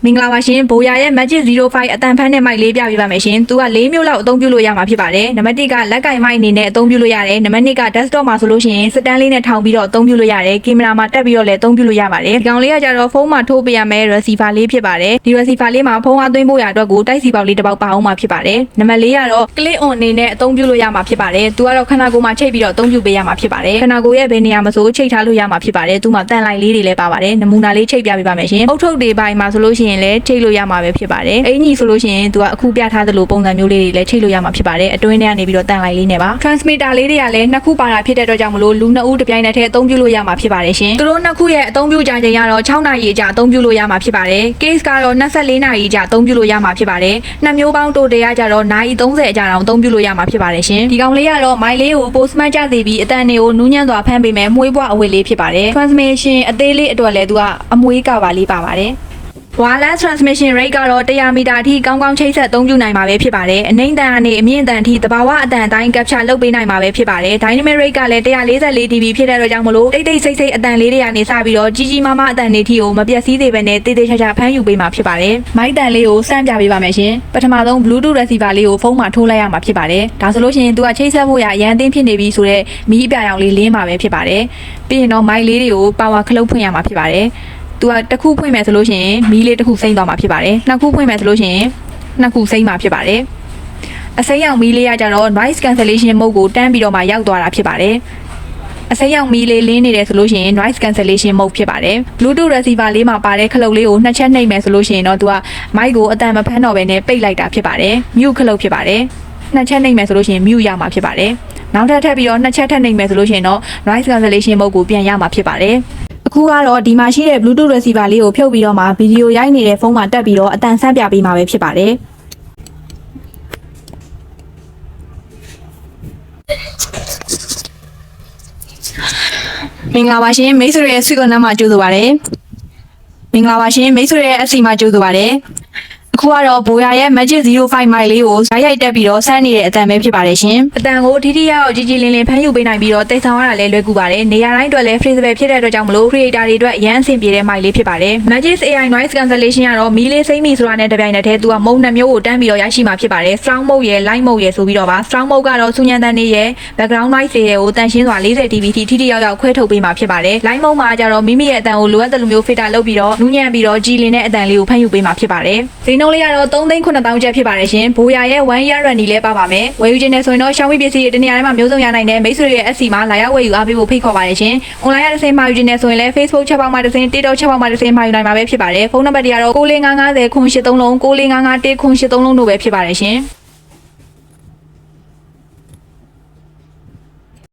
မင်္ဂလာပါရှင်ဘိုးရရဲ့ Magic 05အတန်ဖန်းနဲ့မိုက်လေးပြပေးပါမယ်ရှင်သူက၄မျိုးလောက်အသုံးပြုလို့ရမှာဖြစ်ပါတယ်နံပါတ်1ကလက်ကင်မိုက်အနေနဲ့အသုံးပြုလို့ရတယ်နံပါတ်2က desktop မှာဆိုလို့ရှိရင်စတန်လေးနဲ့ထောင်ပြီးတော့အသုံးပြုလို့ရတယ်ကင်မရာမှာတက်ပြီးတော့လည်းအသုံးပြုလို့ရပါတယ်ဒီကောင်လေးကကြတော့ဖုန်းမှာထိုးပေးရမယ် receiver လေးဖြစ်ပါတယ်ဒီ receiver လေးမှာဖုန်းအားသွင်းဖို့ရအတွက်ကိုတိုက်စီပေါက်လေးတစ်ပေါက်ပါအောင်မှာဖြစ်ပါတယ်နံပါတ်4ကတော့ click on အနေနဲ့အသုံးပြုလို့ရမှာဖြစ်ပါတယ်သူကတော့ခန္ဓာကိုယ်မှာချိတ်ပြီးတော့အသုံးပြုပေးရမှာဖြစ်ပါတယ်ခန္ဓာကိုယ်ရဲ့ဘယ်နေရာမှာဆိုချိတ်ထားလို့ရမှာဖြစ်ပါတယ်သူမှာတန်လိုက်လေးတွေလည်းပါပါတယ်နမူနာလေးချိတ်ပြပေးပါမယ်ရှင်အုတ်ထုတ်တွေပိုင်းမှာဆိုလို့ရှိရင်လည်းချိတ်လို့ရမှာပဲဖြစ်ပါတယ်အင်ကြီးဆိုလို့ရှိရင်သူကအခုပြထားသလိုပုံစံမျိုးလေးတွေလည်းချိတ်လို့ရမှာဖြစ်ပါတယ်အတွင်းထဲကနေပြီးတော့တန်လိုက်လေးနဲ့ပါ transmitter လေးတွေကလည်းနှစ်ခုပါတာဖြစ်တဲ့အတွက်ကြောင့်မလို့လူနှစ်ဦးတစ်ပြိုင်နက်တည်းအသုံးပြုလို့ရမှာဖြစ်ပါတယ်ရှင်သူတို့နှစ်ခုရဲ့အသုံးပြုကြချိန်ကတော့6နာရီအကြာအသုံးပြုလို့ရမှာဖြစ်ပါတယ် case ကတော့24နာရီအကြာအသုံးပြုလို့ရမှာဖြစ်ပါတယ်နှစ်မျိုးပေါင်းတိုတယ်ကကြတော့နာရီ30အကြာတောင်အသုံးပြုလို့ရမှာဖြစ်ပါတယ်ရှင်ဒီကောင်လေးကတော့မိုင်လေးကို postman ကျစေပြီးအတန်တွေကိုနူးညံ့စွာဖမ်းပေးမယ်မှုေးပွားအဝတ်လေးဖြစ်ပါတယ် transmission အသေးလေးအတွက်လည်းသူကအမွှေးကပါလေးပါပါတယ်wireless transmission rate ကတော့100မီတာအထိကောင်းကောင်းချိတ်ဆက်အသုံးပြုနိုင်မှာပဲဖြစ်ပါတယ်။အနှိမ့်တန်ကနေအမြင့်တန်အထိတဘာဝအတန်အတိုင်း capture လုပ်ပေးနိုင်မှာပဲဖြစ်ပါတယ်။ dynamic rate ကလည်း144 dB ဖြစ်တဲ့အတွက်ကြောင့်မလို့တိတ်တိတ်ဆိတ်ဆိတ်အတန်လေးတွေကနေစပြီးတော့ကြီးကြီးမားမားအတန်တွေထိကိုမပြတ်စည်းသေးဘဲနဲ့တေးသေးချာချာဖမ်းယူပေးမှာဖြစ်ပါတယ်။မိုက်တန်လေးကိုစမ်းပြပေးပါမယ်ရှင်။ပထမဆုံး Bluetooth receiver လေးကိုဖုန်းမှာထိုးလိုက်ရမှာဖြစ်ပါတယ်။ဒါဆိုလို့ရှိရင်သူကချိတ်ဆက်ဖို့ရအရန်အသင်းဖြစ်နေပြီဆိုတော့မီးအပြာရောင်လေးလင်းမှာပဲဖြစ်ပါတယ်။ပြီးရင်တော့မိုက်လေးတွေကို power ခလုတ်ဖွင့်ရမှာဖြစ်ပါတယ်။သူကတစ်ခုဖွင့်မယ်ဆိုလို့ရှိရင်မီးလေးတစ်ခုစိမ့်သွားမှာဖြစ်ပါတယ်နှစ်ခုဖွင့်မယ်ဆိုလို့ရှိရင်နှစ်ခုစိမ့်မှာဖြစ်ပါတယ်အစိမ်းရောင်မီးလေးကကြတော့ noise cancellation mode ကိုတန်းပြီးတော့မှရောက်သွားတာဖြစ်ပါတယ်အစိမ်းရောင်မီးလေးလင်းနေတယ်ဆိုလို့ရှိရင် noise cancellation mode ဖြစ်ပါတယ် bluetooth receiver လေးမှာပါတဲ့ခလုတ်လေးကိုနှစ်ချက်နှိပ်မယ်ဆိုလို့ရှိရင်တော့သူက mic ကိုအတန်မဖမ်းတော့ဘဲနဲ့ပိတ်လိုက်တာဖြစ်ပါတယ် mute ခလုတ်ဖြစ်ပါတယ်နှစ်ချက်နှိပ်မယ်ဆိုလို့ရှိရင် mute ရမှာဖြစ်ပါတယ်နောက်ထပ်ပြီးတော့နှစ်ချက်ထပ်နှိပ်မယ်ဆိုလို့ရှိရင်တော့ noise cancellation mode ကိုပြန်ရမှာဖြစ်ပါတယ်အခုကတော့ဒီမှာရှိတဲ့ Bluetooth receiver လေးကိုဖြုတ်ပြီးတော့မှဗီဒီယိုရိုက်နေတဲ့ဖုန်းမှာတက်ပြီးတော့အတန်ဆန်းပြပေးမှာပဲဖြစ်ပါတယ်မင်္ဂလာပါရှင်မိတ်ဆွေရဲ့ဆွေကနမ်းမှာကြိုဆိုပါရစေမင်္ဂလာပါရှင်မိတ်ဆွေရဲ့အစီမှာကြိုဆိုပါရစေအခုကတော့ဘိုးရရဲ့ Magic 05 မိုင်လေးကိုရိုက်တက်ပြီးတော့ဆန်းနေတဲ့အတန်ပဲဖြစ်ပါတယ်ရှင်အတန်ကိုထိထိရောက်ကြီးကြီးလင်းလင်းဖမ်းယူပေးနိုင်ပြီးတော့တိတ်ဆောင်ရတာလည်းလွယ်ကူပါတယ်နေရာတိုင်းအတွက်လည်း freezable ဖြစ်တဲ့အတွက်ကြောင့်မလို့ creator တွေအတွက်အရန်အဆင်ပြေတဲ့မိုင်လေးဖြစ်ပါတယ် Magic AI noise cancellation ကတော့မီးလေးစိမ့်မီဆိုတာနဲ့တပြိုင်နက်တည်းသူကမုံနှမျိုးကိုတန်းပြီးတော့ရရှိမှာဖြစ်ပါတယ် strong mode ရယ် light mode ရယ်ဆိုပြီးတော့ပါ strong mode ကတော့စူညံတန်နေရယ် background noise တွေရယ်ကိုတန်ရှင်းစွာ40 dB ထိထိရောက်ရောက်ခွဲထုတ်ပေးမှာဖြစ်ပါတယ် light mode မှာကျတော့မိမိရဲ့အတန်ကိုလိုအပ်တဲ့လိုမျိုး filter လုပ်ပြီးတော့နူးညံ့ပြီးတော့ကြည်လင်တဲ့အတန်လေးကိုဖမ်းယူပေးမှာဖြစ်ပါတယ်ဈေးနှုန်းလေးကတော့3,900,000ကျပ်ဖြစ်ပါတယ်ရှင်ဘိုးရရဲ့1 year warranty လည်းပါပါမယ်ဝယ်ယူခြင်းနဲ့ဆိုရင်တော့ Xiaomi ပစ္စည်းတွေတနေရာတိုင်းမှာမျိုးစုံရနိုင်တဲ့မိတ်ဆွေတွေရဲ့ SC မှာလာရောက်ဝယ်ယူအားပေးဖို့ဖိတ်ခေါ်ပါတယ်ရှင် online ရတဲ့ဆင်းမှာယူခြင်းနဲ့ဆိုရင်လည်း Facebook ချက်ပေါက်မှာတစ်ဆင်း TikTok ချက်ပေါက်မှာတစ်ဆင်းမှာယူနိုင်မှာပဲဖြစ်ပါတယ်ဖုန်းနံပါတ်တွေကတော့9550 0830 9455 10830တို့ပဲဖြစ်ပါတယ်ရှင်